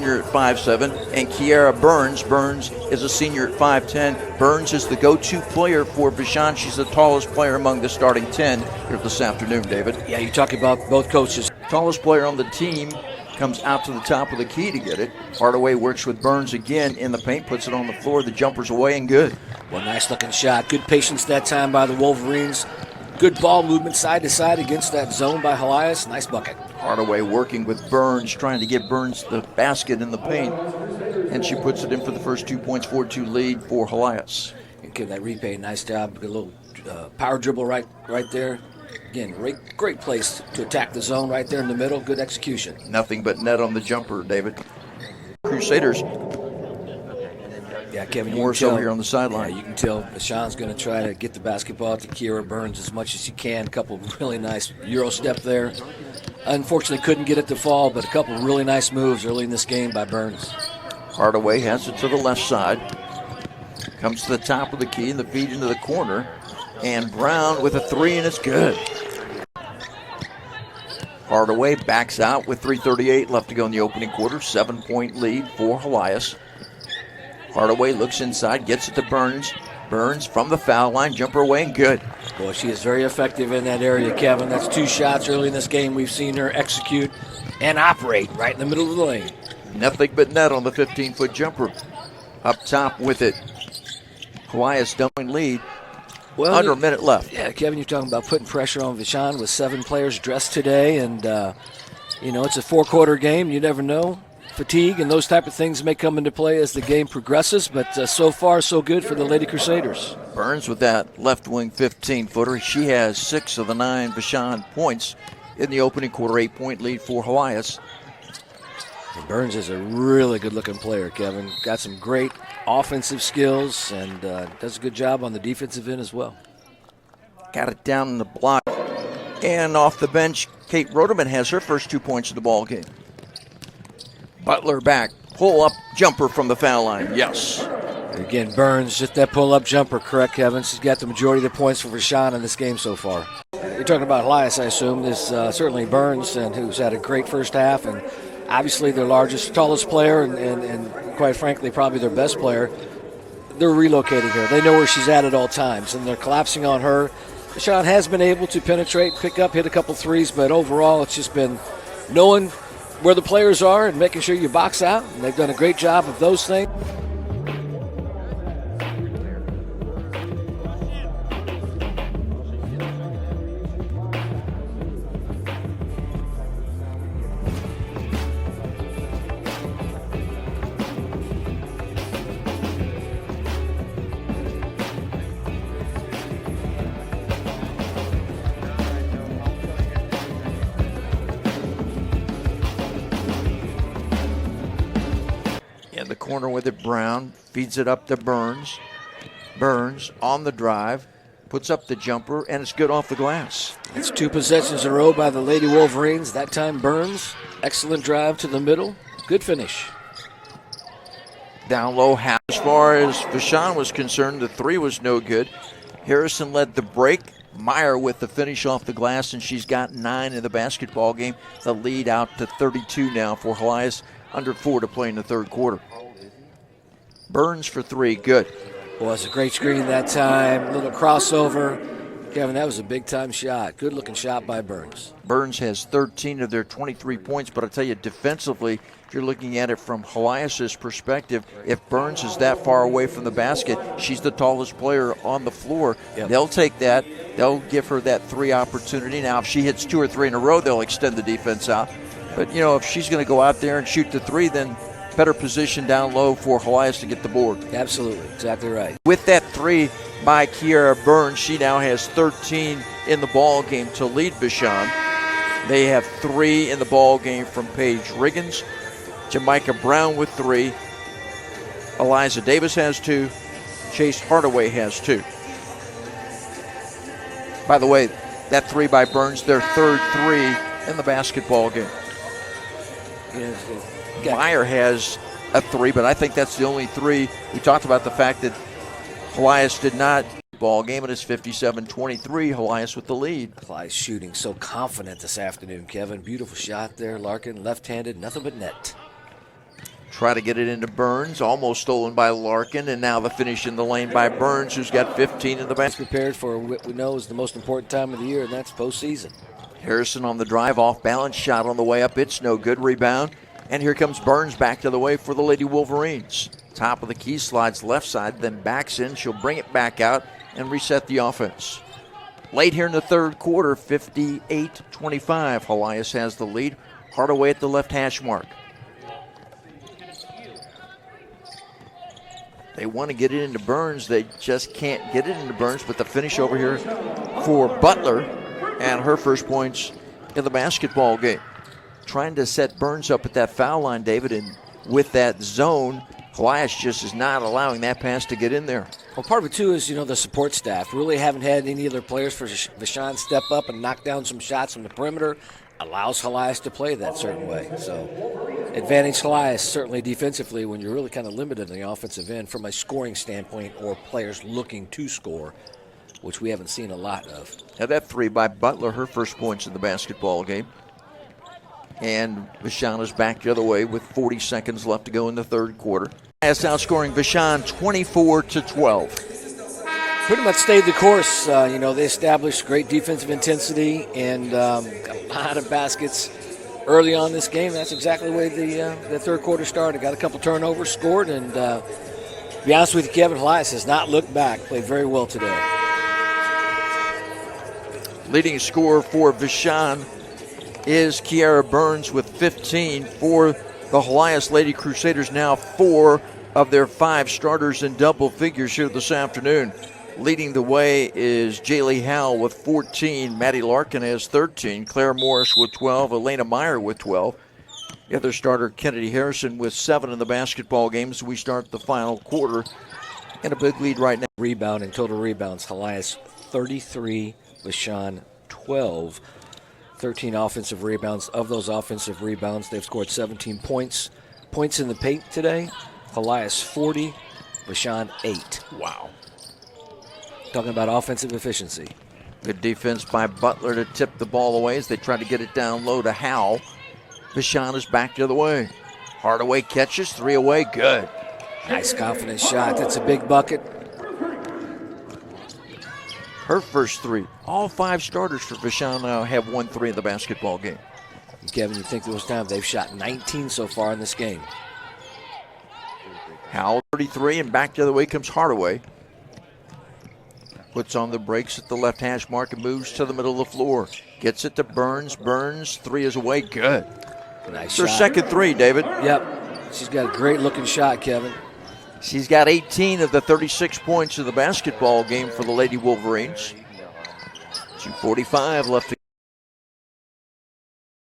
At 5'7", and Kiara Burns. Burns is a senior at 5'10". Burns is the go-to player for Vashon. She's the tallest player among the starting 10 here this afternoon, David. Yeah, you're talking about both coaches. Tallest player on the team comes out to the top of the key to get it. Hardaway works with Burns again in the paint, puts it on the floor. The jumper's away and good. Well, nice-looking shot. Good patience that time by the Wolverines. Good ball movement side to side against that zone by Helias. Nice bucket. Hardaway working with Burns, trying to get Burns the basket in the paint. And she puts it in for the first 2 points, 4-2 lead for Helias. Give that repay, nice job. Good little power dribble right there. Again, great place to attack the zone right there in the middle. Good execution. Nothing but net on the jumper, David. Crusaders. Yeah, Kevin, more so here on the sideline. Yeah, you can tell Vashon's going to try to get the basketball to Kiara Burns as much as she can. A couple really nice Euro step there. Unfortunately, couldn't get it to fall, but a couple really nice moves early in this game by Burns. Hardaway has it to the left side. Comes to the top of the key and the feed into the corner. And Brown with a three, and it's good. Hardaway backs out with 3:38 left to go in the opening quarter. 7-point lead for Helias. Hardaway looks inside, gets it to Burns. Burns from the foul line, jumper away, and good. Boy, she is very effective in that area, Kevin. That's 2 shots early in this game. We've seen her execute and operate right in the middle of the lane. Nothing but net on the 15-foot jumper. Up top with it. Helias doubling lead. Well, under a minute left. Yeah, Kevin, you're talking about putting pressure on Vashon with 7 players dressed today. And, it's a 4-quarter game. You never know. Fatigue and those type of things may come into play as the game progresses, but so far so good for the Lady Crusaders. Burns with that left wing 15-footer. She has 6 of the 9 Vashon points in the opening quarter. 8-point lead for Helias. And Burns is a really good-looking player, Kevin. Got some great offensive skills and does a good job on the defensive end as well. Got it down in the block. And off the bench, Kate Roderman has her first 2 points of the ball game. Butler back, pull-up jumper from the foul line, yes. Again, Burns, just that pull-up jumper, correct, Kevin? She's got the majority of the points for Vashon in this game so far. You're talking about Helias, I assume. This certainly Burns, and who's had a great first half, and obviously their largest, tallest player, and quite frankly, probably their best player. They're relocating her. They know where she's at all times, and they're collapsing on her. Vashon has been able to penetrate, pick up, hit a couple threes, but overall it's just been knowing where the players are and making sure you box out. And they've done a great job of those things. The corner with it, Brown feeds it up to Burns. Burns on the drive, puts up the jumper, and it's good off the glass. It's 2 possessions in a row by the Lady Wolverines. That time Burns, excellent drive to the middle, good finish. Down low, half. As far as Vashon was concerned, the 3 was no good. Harrison led the break. Meyer with the finish off the glass, and she's got 9 in the basketball game. The lead out to 32 now for Helias. Under 4 to play in the third quarter. Burns for 3, good. Well, it's a great screen that time. Little crossover. Kevin, that was a big-time shot. Good-looking shot by Burns. Burns has 13 of their 23 points, but I tell you, defensively, if you're looking at it from Helias' perspective, if Burns is that far away from the basket, she's the tallest player on the floor. Yep. They'll take that. They'll give her that 3 opportunity. Now, if she hits 2 or 3 in a row, they'll extend the defense out. But, if she's going to go out there and shoot the 3, then better position down low for Helias to get the board. Absolutely. Exactly right. With that 3 by Kiara Burns, she now has 13 in the ball game to lead Vashon. They have 3 in the ball game from Paige Riggins. Jamaica Brown with 3. Eliza Davis has 2. Chase Hardaway has 2. By the way, that 3 by Burns, their third 3 in the basketball game. Meyer has a 3, but I think that's the only 3. We talked about the fact that Helias did not ball game. It is 57-23. Helias with the lead. Helias shooting so confident this afternoon, Kevin. Beautiful shot there. Larkin, left-handed, nothing but net. Try to get it into Burns, almost stolen by Larkin, and now the finish in the lane by Burns, who's got 15 in the basket. Prepared for what we know is the most important time of the year, and that's postseason. Harrison on the drive, off balance shot on the way up. It's no good. Rebound. And here comes Burns back to the way for the Lady Wolverines. Top of the key, slides left side, then backs in. She'll bring it back out and reset the offense. Late here in the third quarter, 58-25. Helias has the lead. Hardaway at the left hash mark. They want to get it into Burns. They just can't get it into Burns, but the finish over here for Butler and her first points in the basketball game. Trying to set Burns up at that foul line, David, and with that zone, Helias just is not allowing that pass to get in there. Well, part of it, too, is, the support staff. Really haven't had any other players for Vashon step up and knock down some shots from the perimeter. Allows Helias to play that certain way. So, advantage Helias certainly defensively when you're really kind of limited on the offensive end from a scoring standpoint or players looking to score, which we haven't seen a lot of. Now that three by Butler, her first points in the basketball game. And Vashon is back the other way with 40 seconds left to go in the third quarter. Helias outscoring Vashon 24-12. Pretty much stayed the course. They established great defensive intensity and a lot of baskets early on this game. That's exactly the way the third quarter started. Got a couple turnovers, scored, and to be honest with you, Kevin, Helias has not looked back. Played very well today. Leading scorer for Vashon is Kiara Burns with 15 for the Helias Lady Crusaders. Now 4 of their 5 starters in double figures here this afternoon. Leading the way is Jaylee Howell with 14. Maddie Larkin has 13. Claire Morris with 12. Elena Meyer with 12. The other starter, Kennedy Harrison, with 7 in the basketball game as we start the final quarter. And a big lead right now. Rebound and total rebounds. Helias 33, Vashon 12. 13 offensive rebounds. Of those offensive rebounds, they've scored 17 points. Points in the paint today. Helias 40, Vashon 8. Wow. Talking about offensive efficiency. Good defense by Butler to tip the ball away as they try to get it down low to Howell. Vashon is back the other way. Hardaway catches, 3 away, good. Nice confident shot. That's a big bucket. Her first 3. All 5 starters for Vashon now have 1 3 in the basketball game. Kevin, you think there was time? They've shot 19 so far in this game. Howell 33, and back the other way comes Hardaway. Puts on the brakes at the left hash mark and moves to the middle of the floor. Gets it to Burns. Burns, 3 is away. Good. Nice Her shot. second 3, David. Yep. She's got a great looking shot, Kevin. She's got 18 of the 36 points of the basketball game for the Lady Wolverines. 2:45 left to